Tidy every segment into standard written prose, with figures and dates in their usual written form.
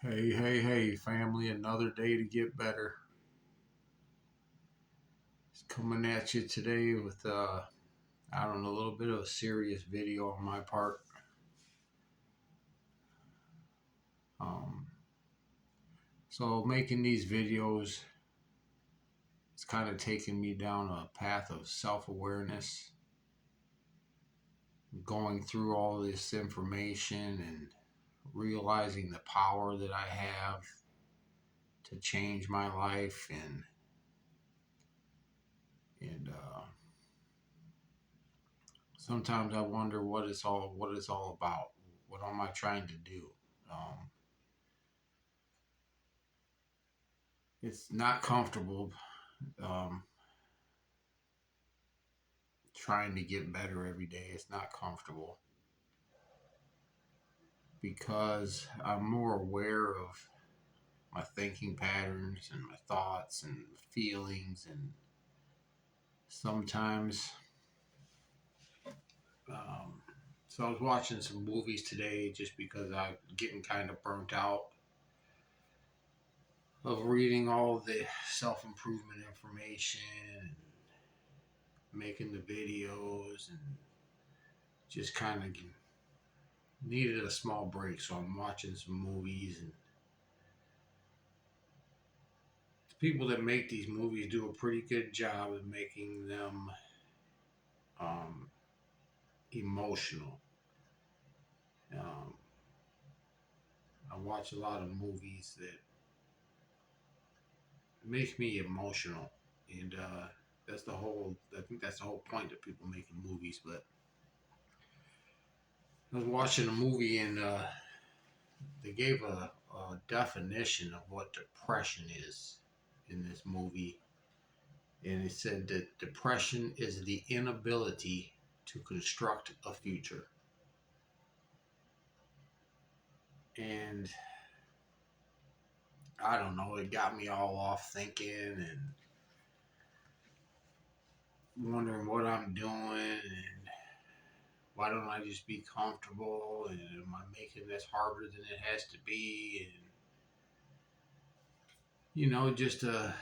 Hey, family, another day to get better. It's coming at you today with, I don't know, a little bit of a serious video on my part. Um, so, making these videos, it's kind of taking me down a path of self awareness, going through all this information and realizing the power that I have to change my life and sometimes I wonder what it's all about. What am I trying to do? Um, it's not comfortable um, trying to get better every day. It's not comfortable because I'm more aware of my thinking patterns and my thoughts and feelings. And sometimes, um, so I was watching some movies today just because I'm getting kind of burnt out of reading all the self improvement information and making the videos and just kind of needed a small break. So I'm watching some movies, and the people that make these movies do a pretty good job of making them um, emotional. Um, I watch a lot of movies that make me emotional, and that's the whole. I think that's the whole point of people making movies. But I was watching a movie, and they gave a definition of what depression is in this movie, and it said that depression is the inability to construct a future. And I don't know, it got me all off thinking and wondering what I'm doing and why don't I just be comfortable, and am I making this harder than it has to be? And just a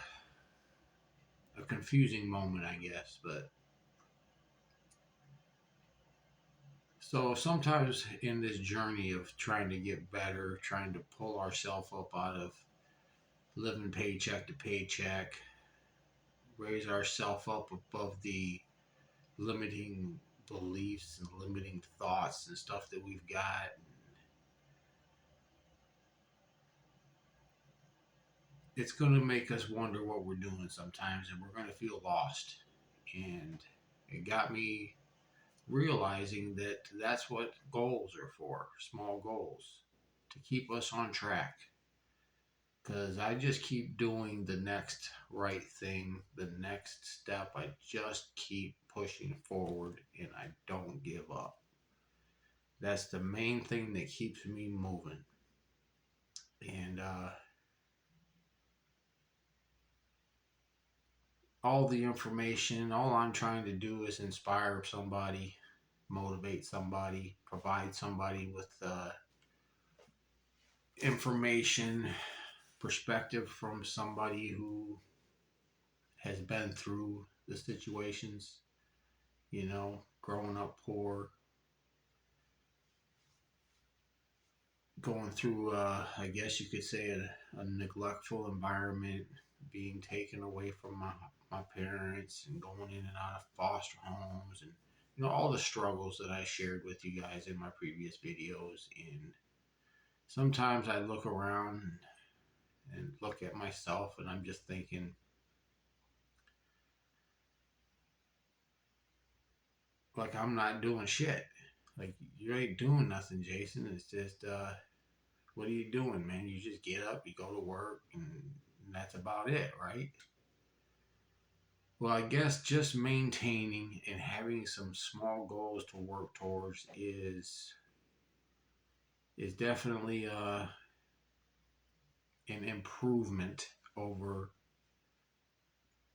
confusing moment, I guess. But so sometimes in this journey of trying to get better, trying to pull ourselves up out of living paycheck to paycheck, raise ourselves up above the limiting beliefs and limiting thoughts and stuff that we've got. It's going to make us wonder what we're doing sometimes, and we're going to feel lost. And it got me realizing that that's what goals are for, small goals, to keep us on track. Because I just keep doing the next right thing, the next step. I just keep pushing forward and I don't give up. That's the main thing that keeps me moving. And all the information, all I'm trying to do is inspire somebody, motivate somebody, provide somebody with information, perspective from somebody who has been through the situations, growing up poor, going through, I guess you could say, a neglectful environment, being taken away from my parents and going in and out of foster homes, and all the struggles that I shared with you guys in my previous videos. And sometimes I look around and look at myself and I'm just thinking, like, I'm not doing shit. Like, you ain't doing nothing, Jason. It's just, what are you doing, man? You just get up, you go to work, and that's about it, right? Well, I guess just maintaining and having some small goals to work towards is definitely an improvement over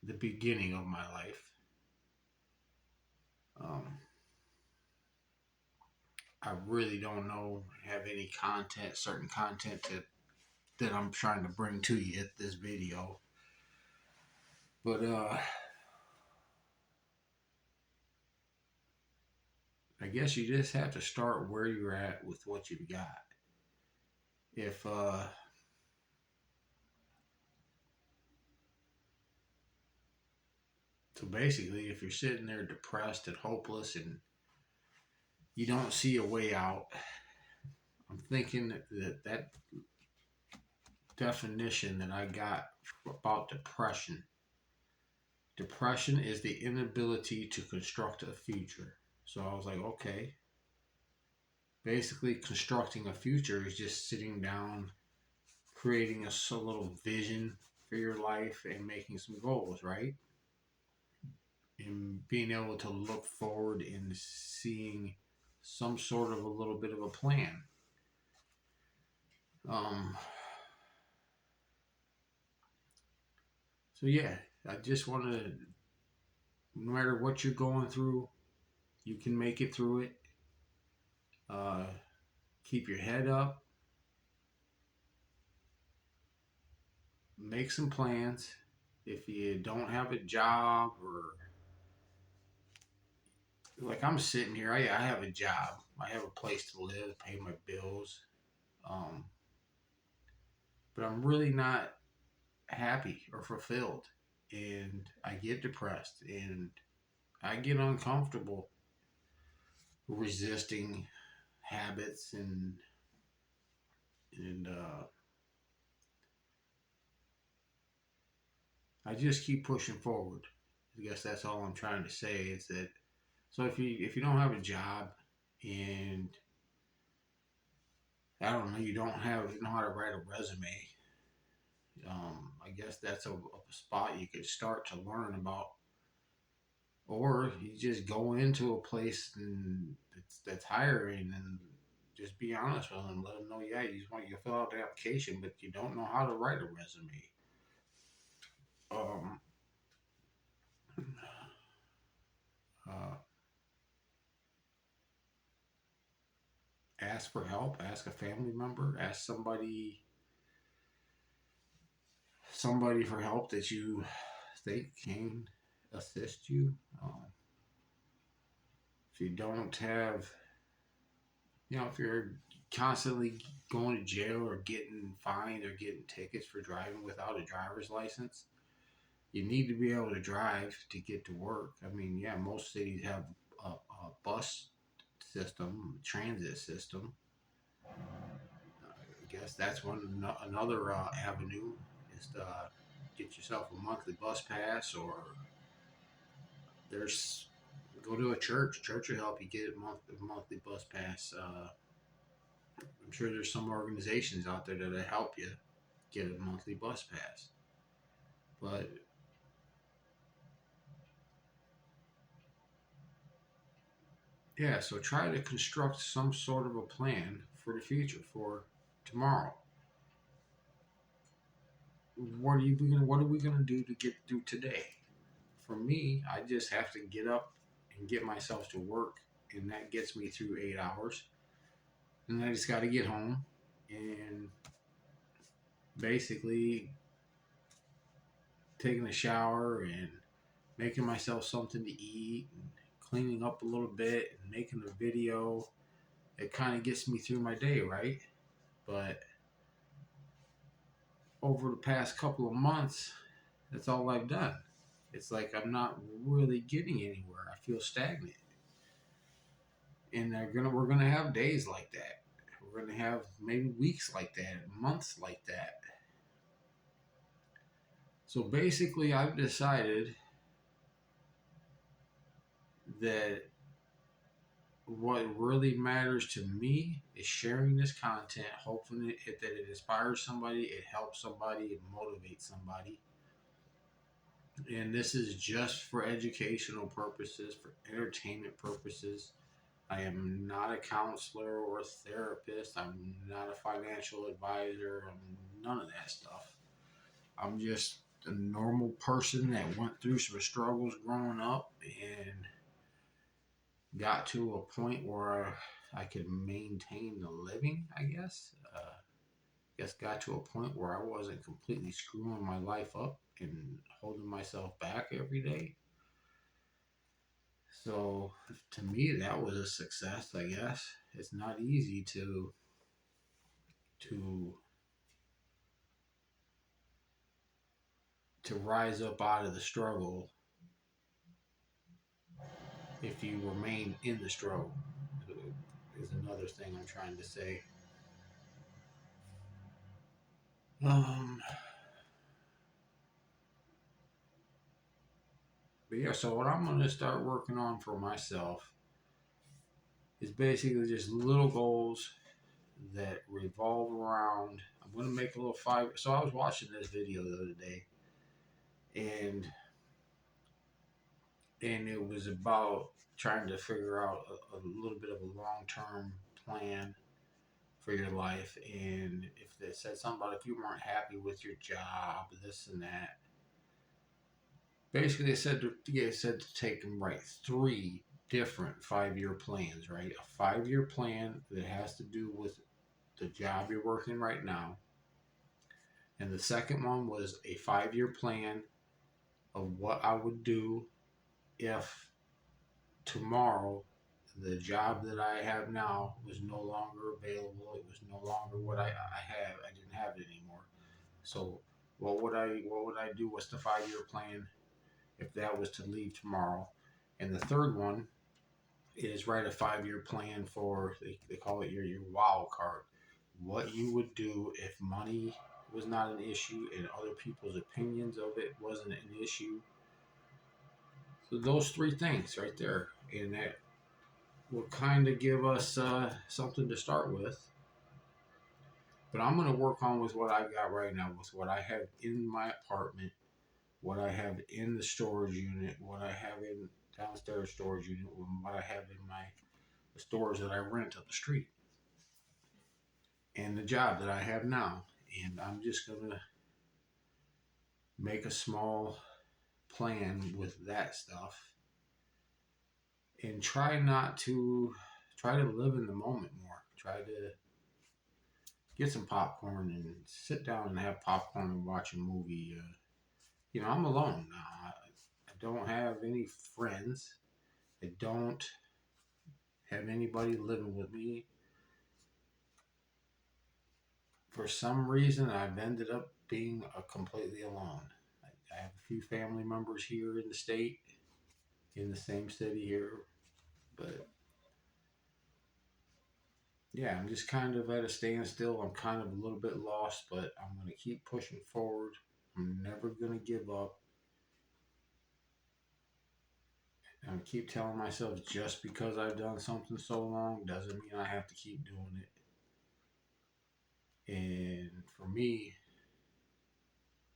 the beginning of my life. Um, I really don't know have any certain content to that I'm trying to bring to you at this video. But I guess you just have to start where you're at with what you've got. If So basically, if you're sitting there depressed and hopeless and you don't see a way out, I'm thinking that definition that I got about depression is the inability to construct a future. So I was like, okay, basically constructing a future is just sitting down, creating a little vision for your life and making some goals, right? And being able to look forward and seeing some sort of a little bit of a plan. Um, so yeah, I just want to, no matter what you're going through, you can make it through it. Uh, Keep your head up, make some plans. If you don't have a job, or like I'm sitting here, I have a job, I have a place to live, pay my bills, um, but I'm really not happy or fulfilled, and I get depressed and I get uncomfortable resisting habits and I just keep pushing forward. I guess that's all I'm trying to say is that, so if you don't have a job and I don't know, you know how to write a resume, I guess that's a spot you could start to learn about. Or you just go into a place and that's hiring and just be honest with them. Let them know, yeah, you want you to fill out the application, but you don't know how to write a resume. Um, uh, Ask for help. Ask a family member. Ask somebody for help that you think can assist you. If you don't have, if you're constantly going to jail or getting fined or getting tickets for driving without a driver's license, you need to be able to drive to get to work. I mean, yeah, most cities have a bus system, transit system. I guess that's another avenue is to get yourself a monthly bus pass, or there's go to a church. Church will help you get a monthly bus pass. I'm sure there's some organizations out there that'll help you get a monthly bus pass. But yeah, so try to construct some sort of a plan for the future, for tomorrow. What are we gonna do to get through today? For me, I just have to get up and get myself to work, and that gets me through 8 hours. And I just got to get home and basically taking a shower and making myself something to eat and cleaning up a little bit and making a video. It kind of gets me through my day, right? But over the past couple of months, that's all I've done. It's like I'm not really getting anywhere. I feel stagnant. And we're gonna have days like that. We're gonna have maybe weeks like that, months like that. So basically, I've decided that what really matters to me is sharing this content, hoping that it inspires somebody, it helps somebody, it motivates somebody. And this is just for educational purposes, for entertainment purposes. I am not a counselor or a therapist. I'm not a financial advisor. I'm none of that stuff. I'm just a normal person that went through some struggles growing up and got to a point where I could maintain a living, I guess. guess got to a point where I wasn't completely screwing my life up and holding myself back every day. So to me, that was a success. I guess it's not easy to to rise up out of the struggle if you remain in the struggle. Is another thing I'm trying to say. Um, but yeah, so what I'm going to start working on for myself is basically just little goals that revolve around. I'm going to make a little five. So I was watching this video the other day, and it was about trying to figure out a little bit of a long term plan for your life. And if they said something about if you weren't happy with your job, this and that, basically it said to take and write three different 5 year plans, right? A 5 year plan that has to do with the job you're working right now. And the second one was a 5 year plan of what I would do if tomorrow the job that I have now was no longer available. It was no longer what I have. I didn't have it anymore. So what would I do? What's the 5 year plan if that was to leave tomorrow? And the third one is write a 5 year plan for they call it your wow card. What you would do if money was not an issue and other people's opinions of it wasn't an issue. So those three things right there, and that will kind of give us something to start with. But I'm going to work on with what I got right now, with what I have in my apartment, what I have in the storage unit, what I have in downstairs storage unit, and what I have in my the stores that I rent up the street, and the job that I have now. And I'm just going to make a small plan with that stuff and try to live in the moment more. Try to get some popcorn and sit down and have popcorn and watch a movie. I'm alone now. I don't have any friends. I don't have anybody living with me. For some reason, I've ended up being completely alone. I have a few family members here in the state, in the same city here, but yeah, I'm just kind of at a standstill. I'm kind of a little bit lost, but I'm going to keep pushing forward. I'm never going to give up. I keep telling myself just because I've done something so long doesn't mean I have to keep doing it. And for me,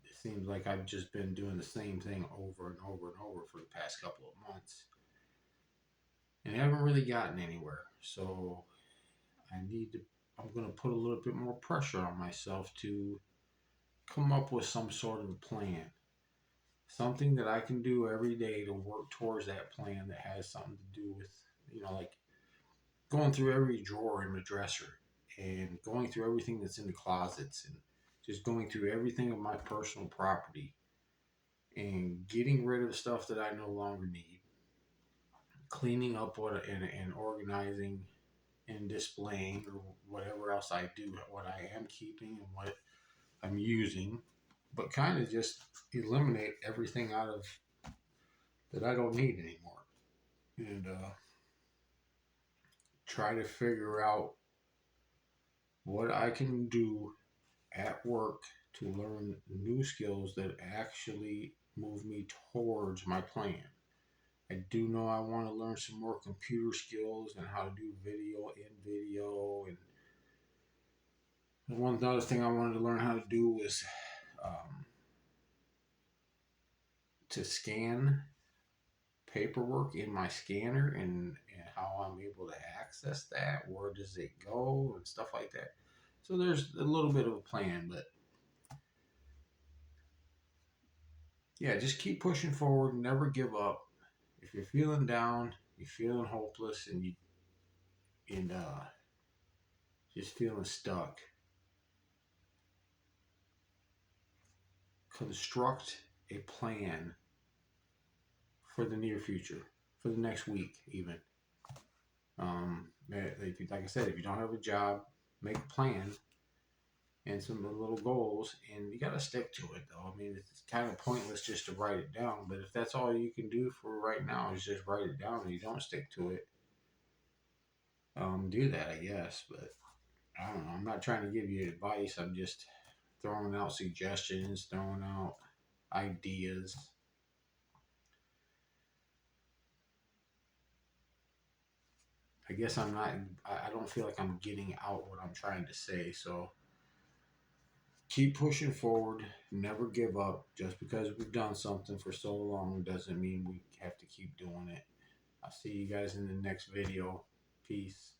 it seems like I've just been doing the same thing over and over and over for the past couple of months and haven't really gotten anywhere. So I'm going to put a little bit more pressure on myself to come up with some sort of a plan. Something that I can do every day to work towards that plan that has something to do with, like going through every drawer in the dresser and going through everything that's in the closets and just going through everything of my personal property and getting rid of the stuff that I no longer need, cleaning up and organizing and displaying or whatever else I do, what I am keeping and what I'm using, but kind of just eliminate everything out of that I don't need anymore, and try to figure out what I can do at work to learn new skills that actually move me towards my plan. I do know I want to learn some more computer skills and how to do video in video. And one other thing I wanted to learn how to do was um, to scan paperwork in my scanner and how I'm able to access that. Where does it go and stuff like that. So there's a little bit of a plan, but yeah, just keep pushing forward. Never give up. If you're feeling down, you're feeling hopeless, and just feeling stuck, construct a plan for the near future, for the next week, even. Like I said, if you don't have a job, make a plan and some little goals, and you got to stick to it, though. I mean, it's kind of pointless just to write it down, but if that's all you can do for right now is just write it down and you don't stick to it, do that, I guess. But I don't know. I'm not trying to give you advice. I'm just throwing out suggestions, throwing out ideas. I guess I'm not, I don't feel like I'm getting out what I'm trying to say. So keep pushing forward. Never give up. Just because we've done something for so long doesn't mean we have to keep doing it. I'll see you guys in the next video. Peace.